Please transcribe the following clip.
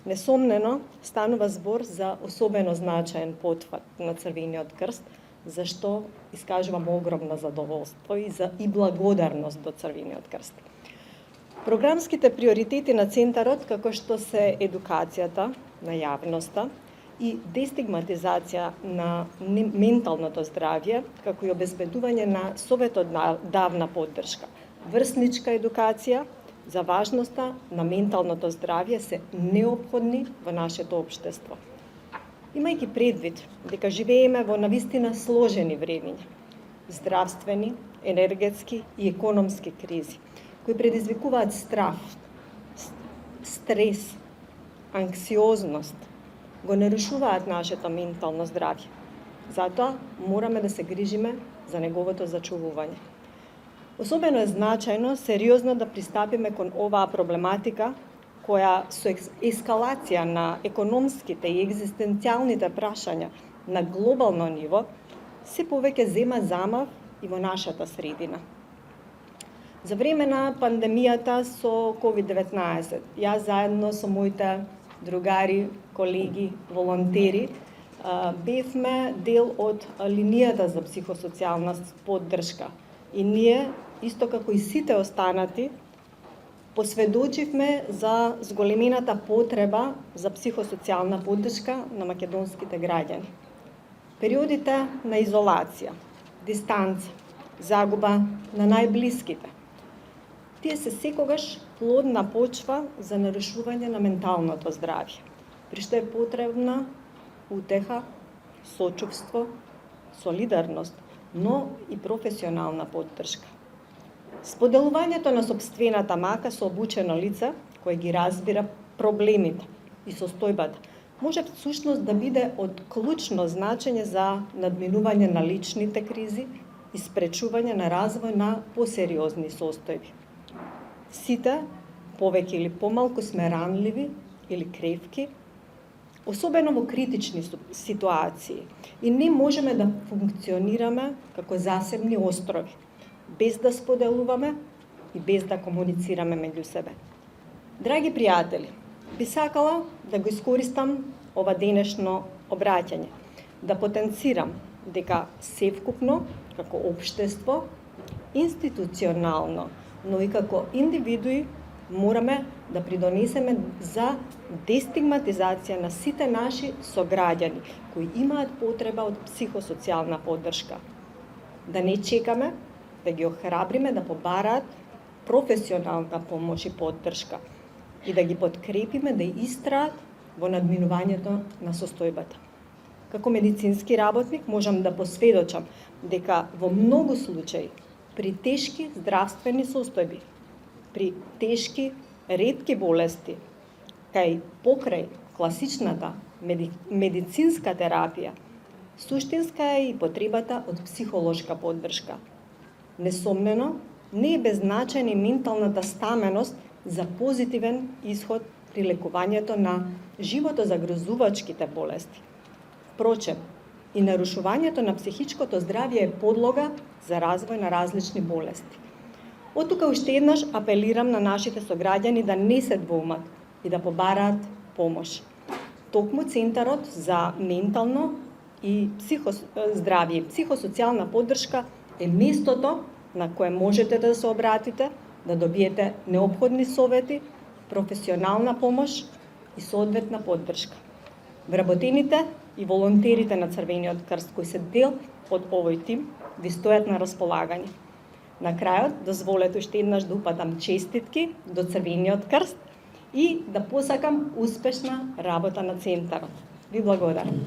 Несомнено, станува збор за особено значаен потфат на Црвениот крст, за што искажувам огромно задоволство и благодарност до Црвениот крст. Програмските приоритети на Центарот, како што се едукацијата на јавноста и дестигматизација на менталното здравје, како и обезбедување на советодавна поддршка, врсничка едукација за важноста на менталното здравје се неопходни во нашето општество. Имајќи предвид дека живееме во навистина сложени времиња, здравствени, енергетски и економски кризи, кои предизвикуваат страв, стрес, анксиозност, го нарушуваат нашето ментално здравје. Затоа мораме да се грижиме за неговото зачувување. Особено е значајно сериозно да пристапиме кон оваа проблематика, која со ескалација на економските и екзистенцијалните прашања на глобално ниво се повеќе зема замав и во нашата средина. За време на пандемијата со COVID-19, јас заедно со моите другари, колеги, волонтери, бевме дел од линијата за психосоцијална поддршка. И ние, исто како и сите останати, посведочивме за зголемената потреба за психосоцијална поддршка на македонските граѓани. Периодите на изолација, дистанца, загуба на најблиските, тие се секогаш плодна почва за нарушување на менталното здравје, при што е потребна утеха, сочувство, солидарност, но и професионална поддршка. Споделувањето на сопствената мака со обучено лице, кој ги разбира проблемите и состојбата, може всушност да биде од клучно значење за надминување на личните кризи и спречување на развој на посериозни состојби. Сите, повеќе или помалку сме ранливи или кревки, особено во критични ситуации, и не можеме да функционираме како засебни острови, без да споделуваме и без да комуницираме меѓу себе. Драги пријатели, би сакала да го искористам ова денешно обраќање, да потенцирам дека севкупно, како општество, институционално, но и како индивидуи, мораме да придонесеме за дестигматизација на сите наши сограѓани кои имаат потреба од психосоцијална поддршка. Да не чекаме, да ги охрабриме да побараат професионална помош и поддршка и да ги подкрепиме да истраат во надминувањето на состојбата. Како медицински работник можам да посведочам дека во многу случаи при тешки здравствени состојби, при тешки ретки болести, покрај класичната медицинска терапија, суштинска е и потребата од психолошка поддршка. Несомнено, не е беззначајна и менталната стаменост за позитивен исход при лекувањето на животозагрозувачките болести. Впрочем, и нарушувањето на психичкото здравје е подлога за развој на различни болести. Оттука уште еднаш апелирам на нашите сограѓани да не се двоумат и да побараат помош. Токму Центарот за ментално и здравје и психосоцијална поддршка е местото на кое можете да се обратите, да добиете неопходни совети, професионална помош и соодветна поддршка. Вработените и волонтерите на Црвениот крст кои се дел од овој тим ви стојат на располагање. На крајот, дозволете уште еднаш да упатам честитки до Црвениот крст и да посакам успешна работа на Центарот. Ви благодарам.